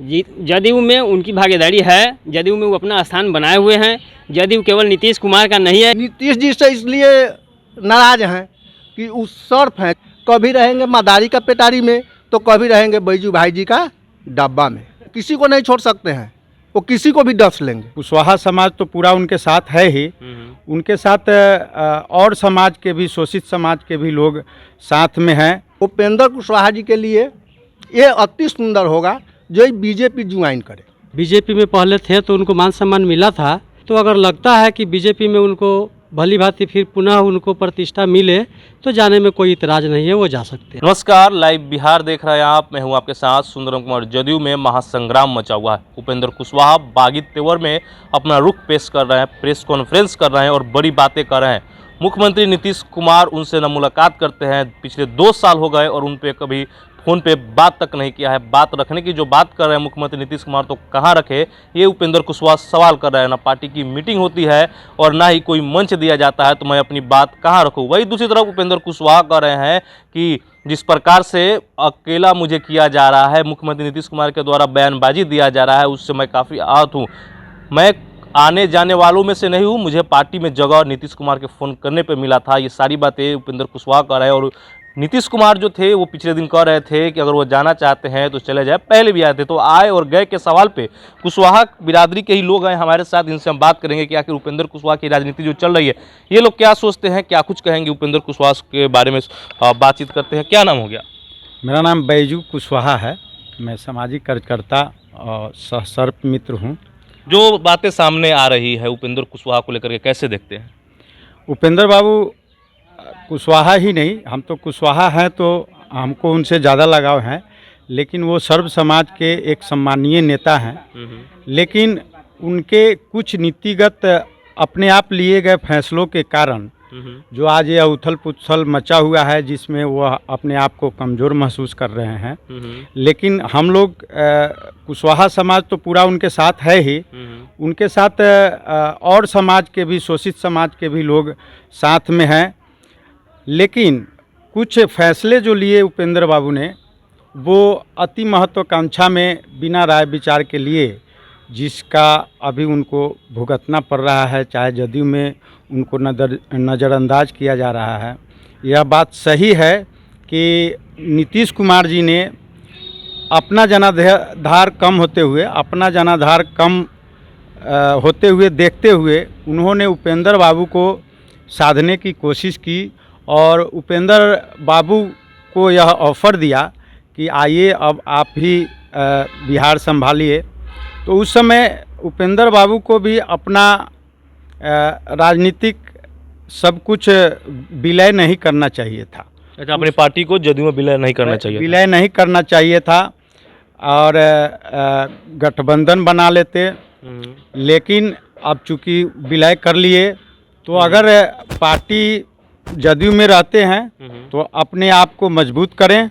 जदयू में उनकी भागीदारी है, जदयू में वो अपना स्थान बनाए हुए हैं। जदयू केवल नीतीश कुमार का नहीं है। नीतीश जी से इसलिए नाराज हैं कि उस सर्फ हैं, कभी रहेंगे मदारी का पेटारी में तो कभी रहेंगे बैजू भाई जी का डब्बा में। किसी को नहीं छोड़ सकते हैं, वो किसी को भी डस लेंगे। कुशवाहा समाज तो पूरा उनके साथ है ही, उनके साथ और समाज के भी, शोषित समाज के भी लोग साथ में हैं। उपेंद्र कुशवाहा जी के लिए ये अति सुंदर होगा जो बीजेपी ज्वाइन करे। बीजेपी में पहले थे तो उनको मान सम्मान मिला था, तो अगर लगता है कि बीजेपी में उनको भली भांति फिर पुनः उनको प्रतिष्ठा मिले तो जाने में कोई इतराज नहीं है, वो जा सकते हैं। नमस्कार, लाइव बिहार देख रहे हैं आप। मैं हूं आपके साथ सुंदरम कुमार। जदयू में महासंग्राम मचा हुआ है। उपेंद्र कुशवाहा बागी तेवर में अपना रुख पेश कर रहे हैं, प्रेस कॉन्फ्रेंस कर रहे हैं और बड़ी बातें कर रहे हैं। मुख्यमंत्री नीतीश कुमार उनसे न मुलाकात करते हैं, पिछले 2 साल हो गए और उन पे कभी फ़ोन पे बात तक नहीं किया है। बात रखने की जो बात कर रहे हैं मुख्यमंत्री नीतीश कुमार, तो कहाँ रखे, ये उपेंद्र कुशवाहा सवाल कर रहे हैं। ना पार्टी की मीटिंग होती है और ना ही कोई मंच दिया जाता है, तो मैं अपनी बात कहाँ रखूँ। वही दूसरी तरफ उपेंद्र कुशवाहा कह रहे हैं कि जिस प्रकार से अकेला मुझे किया जा रहा है, मुख्यमंत्री नीतीश कुमार के द्वारा बयानबाजी दिया जा रहा है, उससे मैं काफ़ी आहत हूँ। मैं आने जाने वालों में से नहीं हूँ, मुझे पार्टी में जगह नीतीश कुमार के फ़ोन करने पे मिला था। ये सारी बातें उपेंद्र कुशवाहा कर रहे हैं। और नीतीश कुमार जो थे वो पिछले दिन कह रहे थे कि अगर वो जाना चाहते हैं तो चले जाए। पहले भी आए थे, तो आए और गए के सवाल पे कुशवाहा बिरादरी के ही लोग हैं हमारे साथ। इनसे हम बात करेंगे कि आखिर उपेंद्र कुशवाहा की राजनीति जो चल रही है, ये लोग क्या सोचते हैं, क्या कुछ कहेंगे उपेंद्र कुशवाहा के बारे में। बातचीत करते हैं। क्या नाम हो गया? मेरा नाम बैजू कुशवाहा है। मैं सामाजिक कार्यकर्ता और सहसर्प मित्र हूँ। जो बातें सामने आ रही है उपेंद्र कुशवाहा को लेकर के, कैसे देखते हैं? उपेंद्र बाबू कुशवाहा ही नहीं, हम तो कुशवाहा हैं तो हमको उनसे ज़्यादा लगाव है, लेकिन वो सर्व समाज के एक सम्मानीय नेता हैं। लेकिन उनके कुछ नीतिगत अपने आप लिए गए फैसलों के कारण जो आज ये उथल पुथल मचा हुआ है, जिसमें वो अपने आप को कमज़ोर महसूस कर रहे हैं। लेकिन हम लोग कुशवाहा समाज तो पूरा उनके साथ है ही, उनके साथ और समाज के भी, शोषित समाज के भी लोग साथ में हैं। लेकिन कुछ फैसले जो लिए उपेंद्र बाबू ने, वो अति महत्वाकांक्षा में बिना राय विचार के लिए, जिसका अभी उनको भुगतना पड़ रहा है, चाहे जदयू में उनको नज़रअंदाज किया जा रहा है। यह बात सही है कि नीतीश कुमार जी ने अपना जनाधार कम होते हुए देखते हुए उन्होंने उपेंद्र बाबू को साधने की कोशिश की और उपेंद्र बाबू को यह ऑफ़र दिया कि आइए अब आप ही बिहार संभालिए। तो उस समय उपेंद्र बाबू को भी अपना राजनीतिक सब कुछ विलय नहीं करना चाहिए था। अच्छा, अपनी पार्टी को जदयू में विलय नहीं करना चाहिए था और गठबंधन बना लेते। लेकिन अब चूँकि विलय कर लिए, तो अगर पार्टी जदयू में रहते हैं तो अपने आप को मजबूत करें,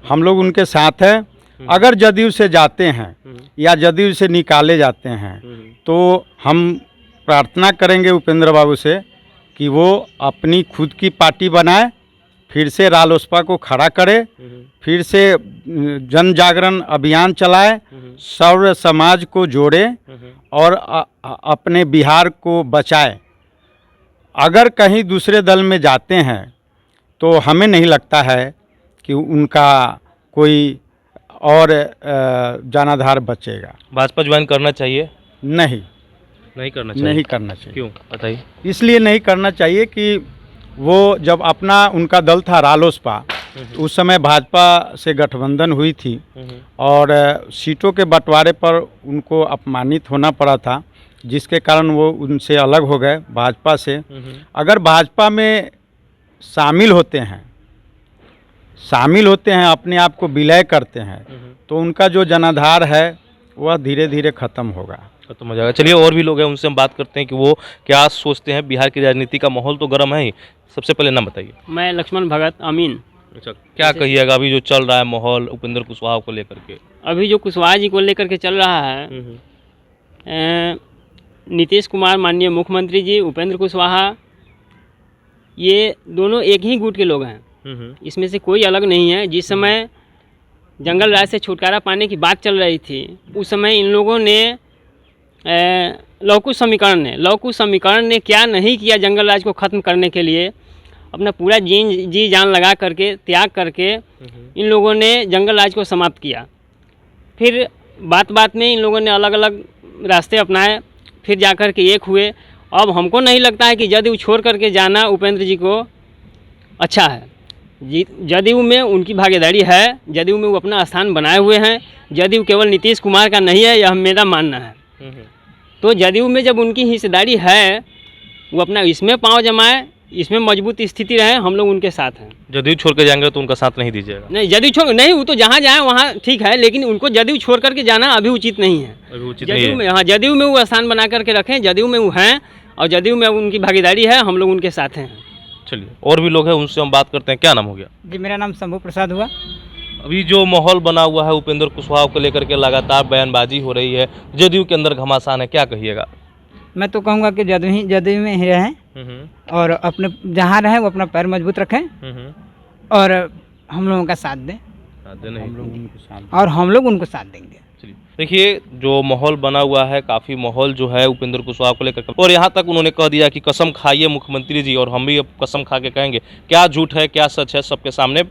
हम लोग उनके साथ हैं। अगर जदयू से जाते हैं या जदयू से निकाले जाते हैं, तो हम प्रार्थना करेंगे उपेंद्र बाबू से कि वो अपनी खुद की पार्टी बनाए, फिर से रालोसपा को खड़ा करे, फिर से जन जागरण अभियान चलाए, सर्व समाज को जोड़े और अपने बिहार को बचाए। अगर कहीं दूसरे दल में जाते हैं तो हमें नहीं लगता है कि उनका कोई और जनाधार बचेगा। भाजपा ज्वाइन करना चाहिए? नहीं करना चाहिए। क्यों, बताइए? इसलिए नहीं करना चाहिए कि वो जब अपना उनका दल था रालोसपा, उस समय भाजपा से गठबंधन हुई थी और सीटों के बंटवारे पर उनको अपमानित होना पड़ा था, जिसके कारण वो उनसे अलग हो गए भाजपा से। अगर भाजपा में शामिल होते हैं, अपने आप को विलय करते हैं, तो उनका जो जनाधार है वह धीरे धीरे ख़त्म होगा, खत्म हो जाएगा। चलिए, और भी लोग हैं, उनसे हम बात करते हैं कि वो क्या सोचते हैं। बिहार की राजनीति का माहौल तो गर्म है ही। सबसे पहले नाम बताइए। मैं लक्ष्मण भगत अमीन। अच्छा, क्या कहिएगा अभी जो चल रहा है माहौल उपेंद्र कुशवाहा को लेकर के? अभी जो कुशवाहा जी को लेकर के चल रहा है, नीतीश कुमार माननीय मुख्यमंत्री जी, उपेंद्र कुशवाहा, ये दोनों एक ही गुट के लोग हैं। इसमें से कोई अलग नहीं है। जिस समय जंगल राज से छुटकारा पाने की बात चल रही थी, उस समय इन लोगों ने लवकुश समीकरण ने क्या नहीं किया जंगल राज को ख़त्म करने के लिए। अपना पूरा जी जान लगा करके, त्याग करके इन लोगों ने जंगल राज को समाप्त किया। फिर बात में इन लोगों ने अलग अलग रास्ते अपनाए, फिर जाकर के एक हुए। अब हमको नहीं लगता है कि जदयू छोड़ करके जाना उपेंद्र जी को अच्छा है। जदयू में उनकी भागीदारी है, जदयू में वो अपना स्थान बनाए हुए हैं। जदयू केवल नीतीश कुमार का नहीं है, यह मेरा मानना है। तो जदयू में जब उनकी हिस्सेदारी है, वो अपना इसमें पांव जमाए, इसमें मजबूत स्थिति रहे, हम लोग उनके साथ हैं। जदयू छोड़ के जाएंगे तो उनका साथ नहीं दीजिएगा? नहीं, जदयू छोड़ नहीं, वो तो जहाँ जाए वहाँ ठीक है, लेकिन उनको जदयू छोड़ करके जाना अभी उचित नहीं है। अभी उचित नहीं है। जदयू में, हाँ, जदयू में वो स्थान बना करके रखें, जदयू में वो हैं और जदयू में उनकी भागीदारी है, हम लोग उनके साथ हैं। चलिए, और भी लोग हैं, उनसे हम बात करते हैं। क्या नाम हो गया? जी, मेरा नाम शंभू प्रसाद हुआ। अभी जो माहौल बना हुआ है उपेंद्र कुशवाहा को लेकर के लगातार बयानबाजी हो रही है, जदयू के अंदर घमासान है, क्या कहिएगा? मैं तो कहूँगा कि जदयू में ही रहें और अपने जहाँ रहें वो अपना पैर मजबूत रखें और हम लोगों का साथ दें और हम लोग उनको साथ देंगे। चलिए, देखिए जो माहौल बना हुआ है, काफ़ी माहौल जो है उपेंद्र कुशवाहा को लेकर, और यहाँ तक उन्होंने कह दिया कि कसम खाइए मुख्यमंत्री जी, और हम भी अब कसम खा के कहेंगे। क्या झूठ है क्या सच है सबके सामने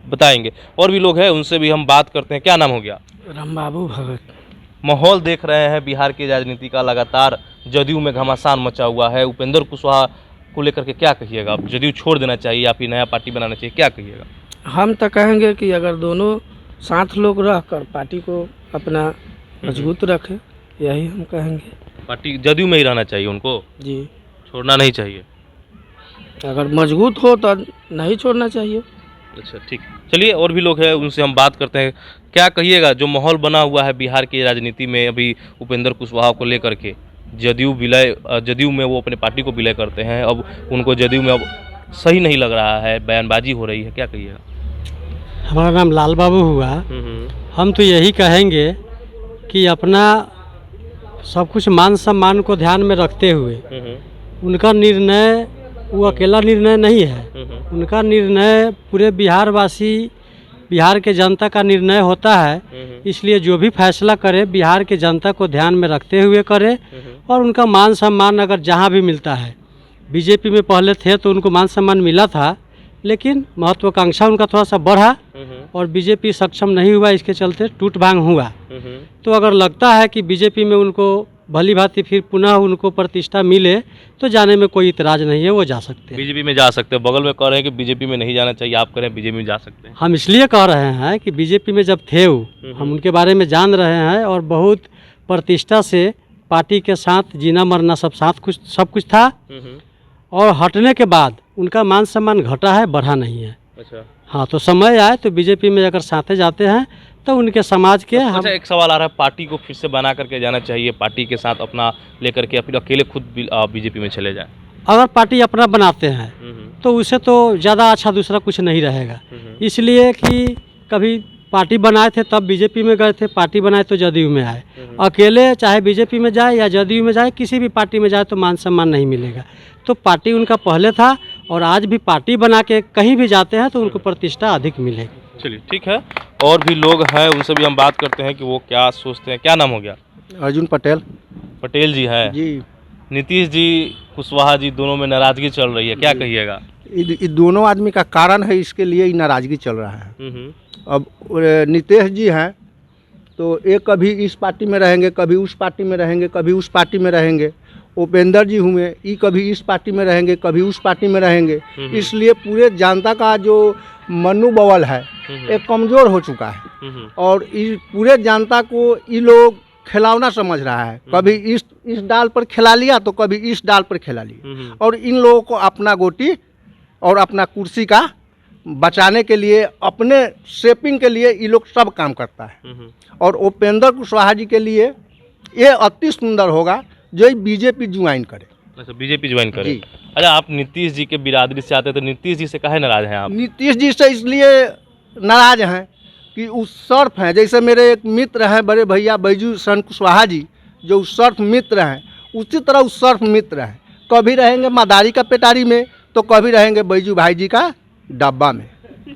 बताएंगे। और भी लोग हैं, उनसे भी हम बात करते हैं। क्या नाम हो गया? रामबाबू भगत। माहौल देख रहे हैं बिहार की राजनीति का, लगातार जदयू में घमासान मचा हुआ है। उपेंद्र कुशवाहा को लेकर के क्या कहिएगा? अब जदयू छोड़ देना चाहिए या फिर नया पार्टी बनाना चाहिए, क्या कहिएगा? हम तो कहेंगे कि अगर दोनों साथ लोग रह कर पार्टी को अपना मजबूत रखें, यही हम कहेंगे। पार्टी जदयू में ही रहना चाहिए उनको, जी, छोड़ना नहीं चाहिए। अगर मजबूत हो तो नहीं छोड़ना चाहिए। अच्छा, ठीक। चलिए, और भी लोग हैं, उनसे हम बात करते हैं। क्या कहिएगा जो माहौल बना हुआ है बिहार की राजनीति में अभी उपेंद्र कुशवाहा को लेकर के? जदयू में वो अपने पार्टी को विलय करते हैं, अब उनको जदयू में अब सही नहीं लग रहा है, बयानबाजी हो रही है, क्या कहिएगा? हमारा नाम लाल बाबू हुआ। हम तो यही कहेंगे कि अपना सब कुछ मान सम्मान को ध्यान में रखते हुए उनका निर्णय वो अकेला निर्णय नहीं है, उनका निर्णय पूरे बिहार के जनता का निर्णय होता है। इसलिए जो भी फैसला करे बिहार के जनता को ध्यान में रखते हुए करे और उनका मान सम्मान अगर जहाँ भी मिलता है। बीजेपी में पहले थे तो उनको मान सम्मान मिला था, लेकिन महत्वाकांक्षा उनका थोड़ा सा बढ़ा और बीजेपी सक्षम नहीं हुआ, इसके चलते टूट भांग हुआ। तो अगर लगता है कि बीजेपी में उनको भली भांति फिर पुनः उनको प्रतिष्ठा मिले तो जाने में कोई इतराज़ नहीं है, वो जा सकते हैं। बीजेपी में जा सकते हैं। बगल में कह रहे हैं कि बीजेपी में नहीं जाना चाहिए, आप कह रहे हैं बीजेपी में जा सकते हैं। हम इसलिए कह रहे हैं कि बीजेपी में जब थे वो, हम उनके बारे में जान रहे हैं और बहुत प्रतिष्ठा से पार्टी के साथ जीना मरना सब कुछ था, और हटने के बाद उनका मान सम्मान घटा है, बढ़ा नहीं है। अच्छा, हाँ, तो समय आए तो बीजेपी में अगर साथे जाते हैं तो उनके समाज के अच्छा, एक सवाल आ रहा है, पार्टी को फिर से बना करके जाना चाहिए, पार्टी के साथ अपना लेकर के, फिर अकेले खुद बीजेपी में चले जाएं? अगर पार्टी अपना बनाते हैं तो उसे तो ज़्यादा अच्छा दूसरा कुछ नहीं रहेगा। इसलिए कि कभी पार्टी बनाए थे तब बीजेपी में गए थे, पार्टी बनाए तो जदयू में आए। अकेले चाहे बीजेपी में जाए या जदयू में जाए, किसी भी पार्टी में जाए तो मान सम्मान नहीं मिलेगा। तो पार्टी उनका पहले था और आज भी पार्टी बना के कहीं भी जाते हैं तो उनको प्रतिष्ठा अधिक मिलेगी। चलिए, ठीक है। और भी लोग हैं, उनसे भी हम बात करते हैं कि वो क्या सोचते हैं। क्या नाम हो गया? अर्जुन पटेल। पटेल जी हैं जी। नीतीश जी, कुशवाहा जी, दोनों में नाराजगी चल रही है, क्या कहिएगा? ये दोनों आदमी का कारण है, इसके लिए ही नाराजगी चल रहा है। अब नीतीश जी हैं तो एक कभी इस पार्टी में रहेंगे, कभी उस पार्टी में रहेंगे, कभी उस पार्टी में रहेंगे। उपेंद्र जी हुए, ये कभी इस पार्टी में रहेंगे, कभी उस पार्टी में रहेंगे। इसलिए पूरे जनता का जो मनोबल है एक कमज़ोर हो चुका है और इस पूरे जनता को ये लोग खिलौना समझ रहा है। कभी इस डाल पर खिला लिया तो कभी इस डाल पर खिला लिया, और इन लोगों को अपना गोटी और अपना कुर्सी का बचाने के लिए, अपने शेपिंग के लिए ये लोग सब काम करता है। और उपेंद्र कुशवाहा जी के लिए ये अति सुंदर होगा जो बीजेपी ज्वाइन करे। अच्छा, बीजेपी ज्वाइन करे। अच्छा, आप नीतीश जी के बिरादरी से आते हैं तो नीतीश जी से काहे नाराज हैं आप? नीतीश जी से इसलिए नाराज हैं कि उस सर्फ हैं, जैसे मेरे एक मित्र हैं बड़े भैया बैजू सन कुशवाहा जी, जो उस सर्फ मित्र हैं, उसी तरह उस सर्फ मित्र हैं। कभी रहेंगे मदारी का पेटारी में तो कभी रहेंगे बैजू भाई जी का डब्बा में।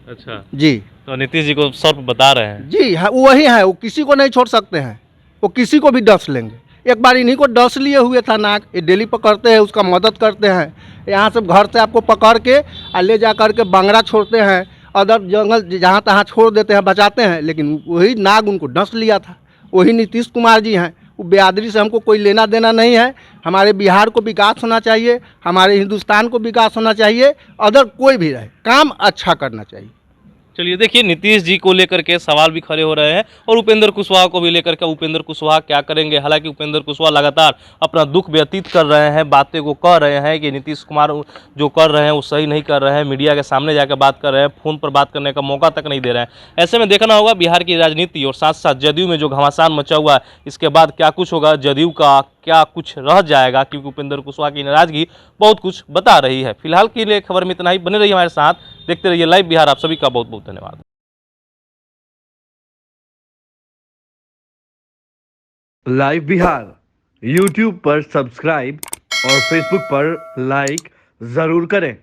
अच्छा जी। तो नीतीश जी को सर्फ बता रहे हैं। जी हाँ, वही है, वो किसी को नहीं छोड़ सकते हैं, वो किसी को भी डस लेंगे। एक बार इन्हीं को डस लिए हुए था नाक, ये डेली पकड़ते हैं, उसका मदद करते हैं। यहाँ से घर से आपको पकड़ के और ले जा कर के बंगरा छोड़ते हैं, अदर जंगल जहाँ तहाँ छोड़ देते हैं, बचाते हैं, लेकिन वही नाग उनको डस लिया था। वही नीतीश कुमार जी हैं। वो बेआदरी से हमको कोई लेना देना नहीं है। हमारे बिहार को विकास होना चाहिए, हमारे हिंदुस्तान को विकास होना चाहिए, अदर कोई भी रहे, काम अच्छा करना चाहिए। चलिए देखिए, नीतीश जी को लेकर के सवाल भी खड़े हो रहे हैं और उपेंद्र कुशवाहा को भी लेकर के उपेंद्र कुशवाहा क्या करेंगे। हालांकि उपेंद्र कुशवाहा लगातार अपना दुख व्यतीत कर रहे हैं, बातें को कह रहे हैं कि नीतीश कुमार जो कर रहे हैं वो सही नहीं कर रहे हैं, मीडिया के सामने जाकर बात कर रहे हैं, फ़ोन पर बात करने का मौका तक नहीं दे रहे हैं। ऐसे में देखना होगा बिहार की राजनीति और साथ साथ जदयू में जो घमासान मचा हुआ है, इसके बाद क्या कुछ होगा, जदयू का क्या कुछ रह जाएगा, क्योंकि उपेंद्र कुशवाहा की नाराजगी बहुत कुछ बता रही है। फिलहाल के लिए खबर में इतना ही। बने रहिए हमारे साथ, देखते रहिए लाइव बिहार। आप सभी का बहुत बहुत धन्यवाद। लाइव बिहार YouTube पर सब्सक्राइब और Facebook पर लाइक जरूर करें।